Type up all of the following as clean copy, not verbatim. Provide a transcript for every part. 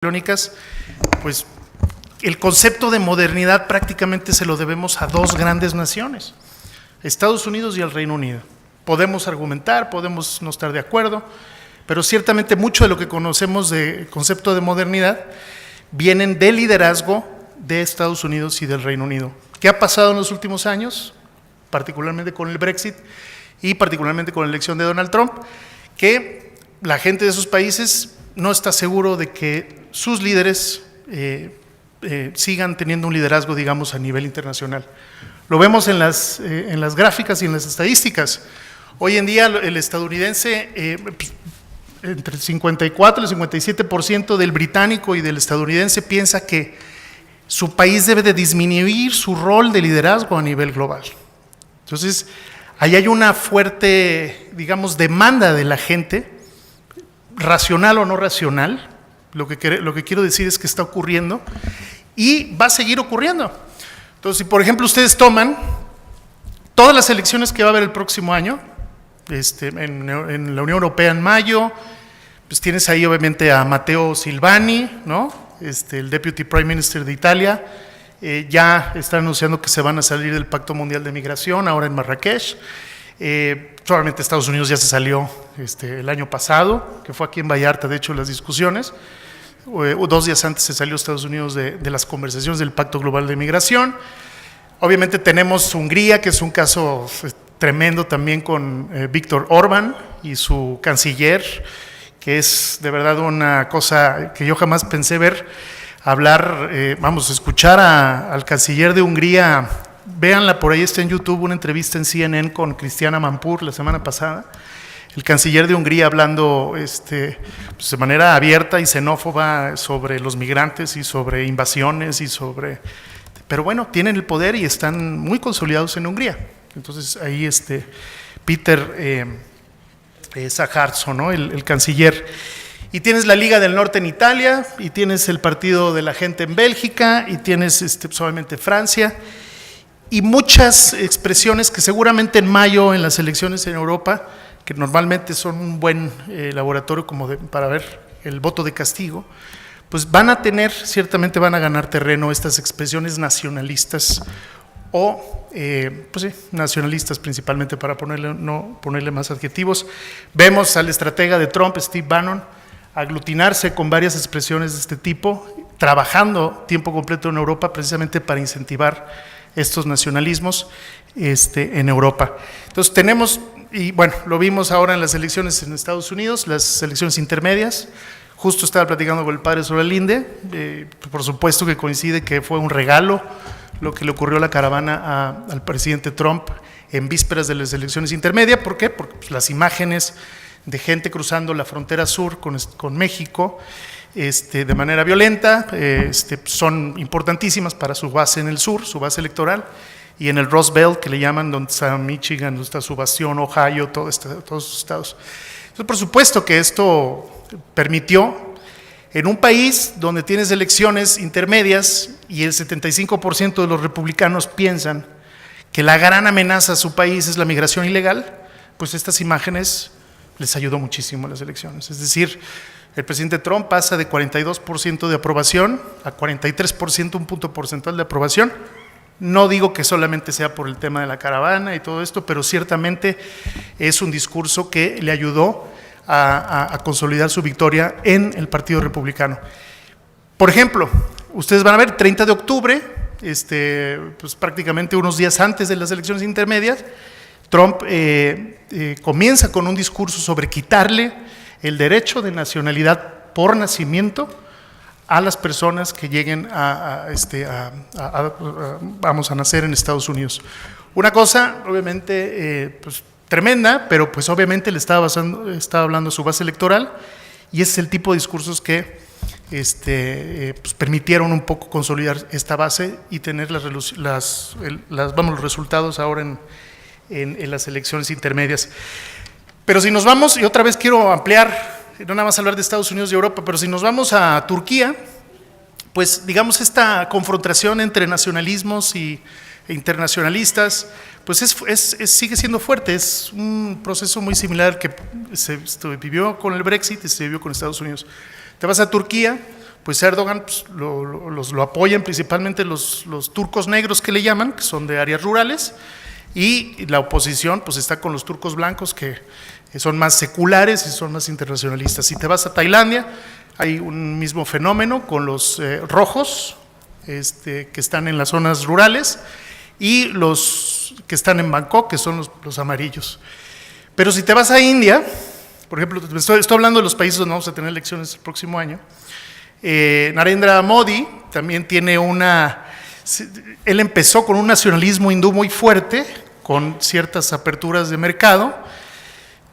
Crónicas, pues el concepto de modernidad prácticamente se lo debemos a dos grandes naciones, Estados Unidos y el Reino Unido. Podemos argumentar, podemos no estar de acuerdo, pero ciertamente mucho de lo que conocemos de concepto de modernidad vienen del liderazgo de Estados Unidos y del Reino Unido. ¿Qué ha pasado en los últimos años? Particularmente con el Brexit y particularmente con la elección de Donald Trump, que la gente de esos países no está seguro de que sus líderes sigan teniendo un liderazgo, digamos, a nivel internacional. Lo vemos en las gráficas y en las estadísticas. Hoy en día el estadounidense, entre el 54 y el 57% del británico y del estadounidense piensa que su país debe de disminuir su rol de liderazgo a nivel global. Entonces, ahí hay una fuerte, digamos, demanda de la gente, racional o no racional. Lo que quiero decir es que está ocurriendo y va a seguir ocurriendo. Entonces, si por ejemplo ustedes toman todas las elecciones que va a haber el próximo año, en la Unión Europea en mayo, pues tienes ahí obviamente a Matteo Salvini, ¿no? El Deputy Prime Minister de Italia, ya está anunciando que se van a salir del Pacto Mundial de Migración, ahora en Marrakech. Probablemente Estados Unidos ya se salió el año pasado, que fue aquí en Vallarta, de hecho, las discusiones. 2 días antes se salió Estados Unidos de las conversaciones del Pacto Global de Migración. Obviamente tenemos Hungría, que es un caso tremendo también con Viktor Orbán y su canciller, que es de verdad una cosa que yo jamás pensé ver, escuchar al canciller de Hungría. Véanla, por ahí está en YouTube, una entrevista en CNN con Cristiana Amanpour la semana pasada, el canciller de Hungría hablando pues de manera abierta y xenófoba sobre los migrantes y sobre invasiones pero bueno, tienen el poder y están muy consolidados en Hungría. Entonces ahí Peter Sajarzo, ¿no? el canciller. Y tienes la Liga del Norte en Italia, y tienes el Partido de la Gente en Bélgica, y tienes obviamente Francia, y muchas expresiones que seguramente en mayo en las elecciones en Europa, que normalmente son un buen laboratorio para ver el voto de castigo, pues ciertamente van a ganar terreno estas expresiones nacionalistas o nacionalistas principalmente, para no ponerle más adjetivos. Vemos al estratega de Trump, Steve Bannon, aglutinarse con varias expresiones de este tipo, trabajando tiempo completo en Europa precisamente para incentivar estos nacionalismos en Europa. Entonces tenemos, y bueno, lo vimos ahora en las elecciones en Estados Unidos, las elecciones intermedias. Justo estaba platicando con el padre sobre el INDE, por supuesto que coincide que fue un regalo lo que le ocurrió a la caravana al presidente Trump en vísperas de las elecciones intermedias. ¿Por qué? Porque las imágenes de gente cruzando la frontera sur con México de manera violenta son importantísimas para su base en el sur, su base electoral, y en el Rust Belt, que le llaman, donde está Michigan, donde está su bastión, Ohio, todos esos estados. Entonces, por supuesto que esto permitió, en un país donde tienes elecciones intermedias y el 75% de los republicanos piensan que la gran amenaza a su país es la migración ilegal, pues estas imágenes les ayudó muchísimo a las elecciones. Es decir, el presidente Trump pasa de 42% de aprobación a 43%, un punto porcentual de aprobación. No digo que solamente sea por el tema de la caravana y todo esto, pero ciertamente es un discurso que le ayudó a consolidar su victoria en el Partido Republicano. Por ejemplo, ustedes van a ver, 30 de octubre, pues prácticamente unos días antes de las elecciones intermedias, Trump comienza con un discurso sobre quitarle el derecho de nacionalidad por nacimiento a las personas que lleguen a nacer en Estados Unidos. Una cosa, obviamente, pues tremenda, pero pues obviamente le estaba hablando a su base electoral, y ese es el tipo de discursos que pues permitieron un poco consolidar esta base y tener los resultados ahora en las elecciones intermedias. Pero si nos vamos, y otra vez quiero ampliar, no nada más hablar de Estados Unidos y Europa, pero si nos vamos a Turquía, pues digamos esta confrontación entre nacionalismos e internacionalistas, pues sigue siendo fuerte. Es un proceso muy similar que se vivió con el Brexit y se vivió con Estados Unidos. Te vas a Turquía, pues Erdogan pues, lo apoyan principalmente los turcos negros que le llaman, que son de áreas rurales, y la oposición pues está con los turcos blancos que son más seculares y son más internacionalistas. Si te vas a Tailandia, hay un mismo fenómeno con los rojos, que están en las zonas rurales, y los que están en Bangkok, que son los amarillos. Pero si te vas a India, por ejemplo, estoy hablando de los países donde vamos a tener elecciones el próximo año, Narendra Modi también tiene él empezó con un nacionalismo hindú muy fuerte, con ciertas aperturas de mercado,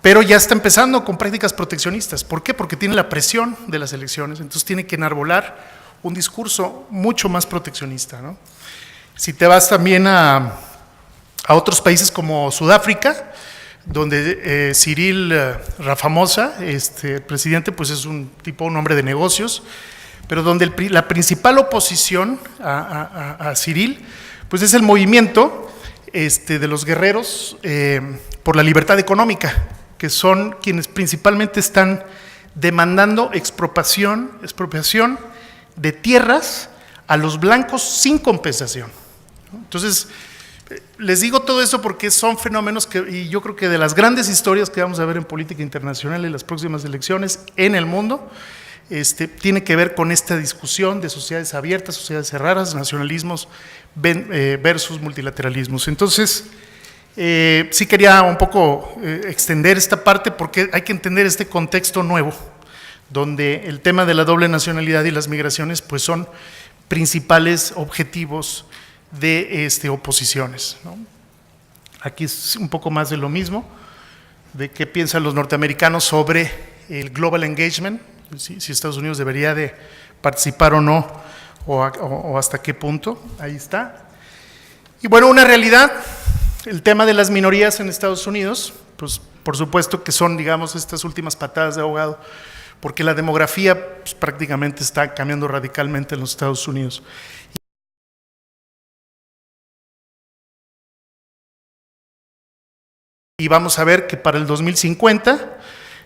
pero ya está empezando con prácticas proteccionistas. ¿Por qué? Porque tiene la presión de las elecciones, entonces tiene que enarbolar un discurso mucho más proteccionista, ¿no? Si te vas también a otros países como Sudáfrica, donde Cyril Ramaphosa, el presidente, pues es un hombre de negocios, pero donde la principal oposición a Cyril, pues es el movimiento de los guerreros por la libertad económica, que son quienes principalmente están demandando expropiación de tierras a los blancos sin compensación. Entonces, les digo todo esto porque son fenómenos y yo creo que de las grandes historias que vamos a ver en política internacional en las próximas elecciones en el mundo, tiene que ver con esta discusión de sociedades abiertas, sociedades cerradas, nacionalismos versus multilateralismos. Entonces, sí quería un poco extender esta parte porque hay que entender este contexto nuevo, donde el tema de la doble nacionalidad y las migraciones pues son principales objetivos de oposiciones, ¿no? Aquí es un poco más de lo mismo, de qué piensan los norteamericanos sobre el global engagement, si Estados Unidos debería de participar o no, o hasta qué punto. Ahí está. Y bueno, una realidad, el tema de las minorías en Estados Unidos, pues por supuesto que son, digamos, estas últimas patadas de ahogado, porque la demografía pues, prácticamente está cambiando radicalmente en los Estados Unidos. Y vamos a ver que para el 2050,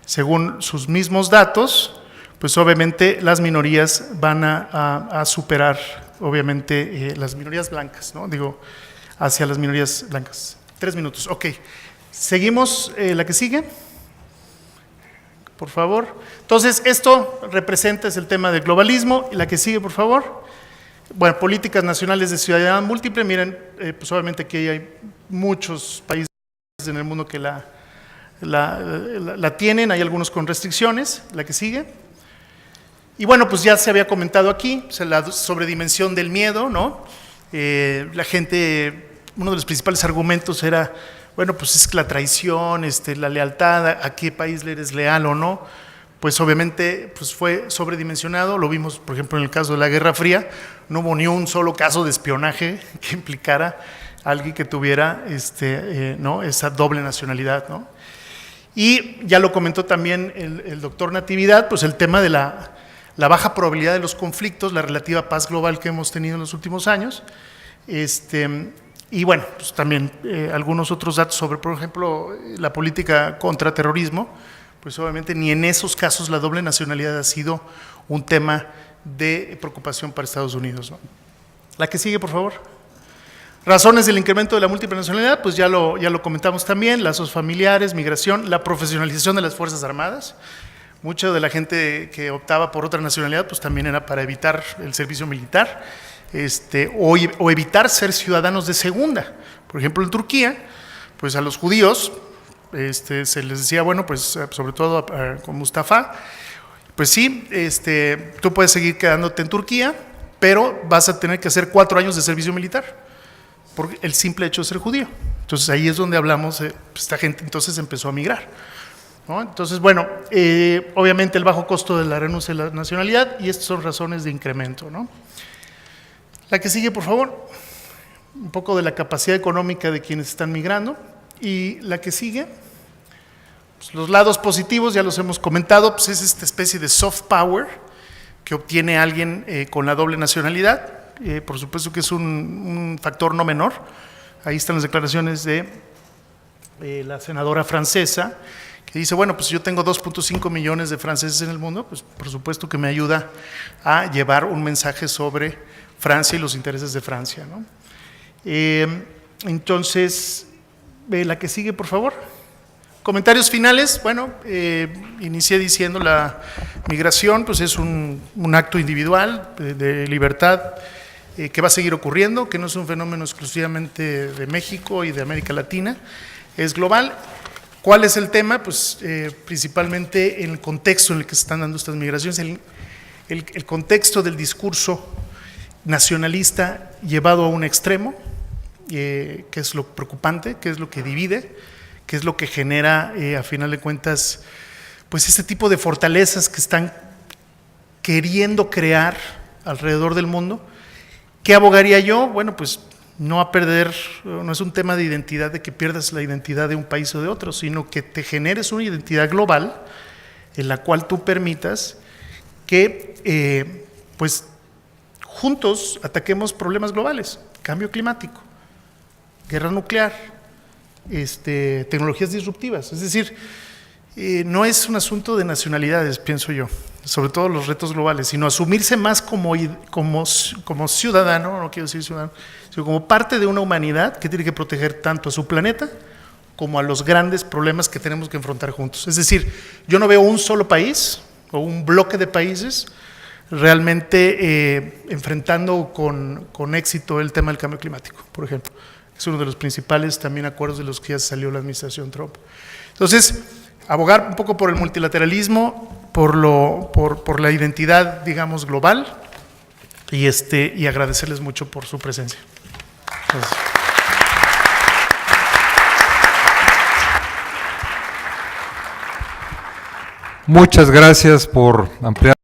según sus mismos datos, pues obviamente las minorías van a superar, obviamente, las minorías blancas, ¿no? Digo, hacia las minorías blancas. 3 minutos, ok. Seguimos, la que sigue, por favor. Entonces, esto representa es el tema del globalismo. La que sigue, por favor. Bueno, políticas nacionales de ciudadanía múltiple. Miren, pues obviamente aquí hay muchos países en el mundo que la tienen, hay algunos con restricciones. La que sigue. Y bueno, pues ya se había comentado aquí, o sea, la sobredimensión del miedo, ¿no? La gente, uno de los principales argumentos era, bueno, pues es que la traición, la lealtad, a qué país le eres leal o no, pues obviamente pues fue sobredimensionado. Lo vimos, por ejemplo, en el caso de la Guerra Fría, no hubo ni un solo caso de espionaje que implicara a alguien que tuviera ¿no? esa doble nacionalidad, ¿no? Y ya lo comentó también el doctor Natividad, pues el tema de la baja probabilidad de los conflictos, la relativa paz global que hemos tenido en los últimos años, y bueno, pues también algunos otros datos sobre, por ejemplo, la política contra terrorismo, pues obviamente ni en esos casos la doble nacionalidad ha sido un tema de preocupación para Estados Unidos, ¿no? La que sigue, por favor. Razones del incremento de la múltiple nacionalidad, pues ya lo comentamos también, lazos familiares, migración, la profesionalización de las Fuerzas Armadas. Mucha de la gente que optaba por otra nacionalidad, pues también era para evitar el servicio militar, o evitar ser ciudadanos de segunda. Por ejemplo, en Turquía, pues a los judíos se les decía, bueno, pues sobre todo con Mustafa, pues sí, tú puedes seguir quedándote en Turquía, pero vas a tener que hacer 4 años de servicio militar, por el simple hecho de ser judío. Entonces ahí es donde hablamos, esta gente entonces empezó a migrar, ¿no? Entonces, bueno, obviamente el bajo costo de la renuncia a la nacionalidad, y estas son razones de incremento, ¿no? La que sigue, por favor, un poco de la capacidad económica de quienes están migrando. Y la que sigue, pues los lados positivos ya los hemos comentado, pues es esta especie de soft power que obtiene alguien con la doble nacionalidad. Por supuesto que es un factor no menor. Ahí están las declaraciones de la senadora francesa, que dice, bueno, pues yo tengo 2.5 millones de franceses en el mundo, pues por supuesto que me ayuda a llevar un mensaje sobre Francia y los intereses de Francia, ¿no? Entonces, la que sigue, por favor. Comentarios finales. Bueno, inicié diciendo la migración, pues es un acto individual de libertad que va a seguir ocurriendo, que no es un fenómeno exclusivamente de México y de América Latina, es global. ¿Cuál es el tema? Pues principalmente en el contexto en el que se están dando estas migraciones, el contexto del discurso nacionalista llevado a un extremo, que es lo preocupante, que es lo que divide, que es lo que genera, a final de cuentas, pues este tipo de fortalezas que están queriendo crear alrededor del mundo. ¿Qué abogaría yo? Bueno, pues no a perder, no es un tema de identidad, de que pierdas la identidad de un país o de otro, sino que te generes una identidad global en la cual tú permitas que, pues, juntos ataquemos problemas globales, cambio climático, guerra nuclear, tecnologías disruptivas. Es decir, no es un asunto de nacionalidades, pienso yo, sobre todo los retos globales, sino asumirse más como ciudadano, no quiero decir ciudadano, sino como parte de una humanidad que tiene que proteger tanto a su planeta como a los grandes problemas que tenemos que enfrentar juntos. Es decir, yo no veo un solo país o un bloque de países realmente enfrentando con éxito el tema del cambio climático, por ejemplo. Es uno de los principales también acuerdos de los que ya salió la administración Trump. Entonces, abogar un poco por el multilateralismo, por la identidad, digamos, global, y agradecerles mucho por su presencia. Gracias. Muchas gracias por ampliar.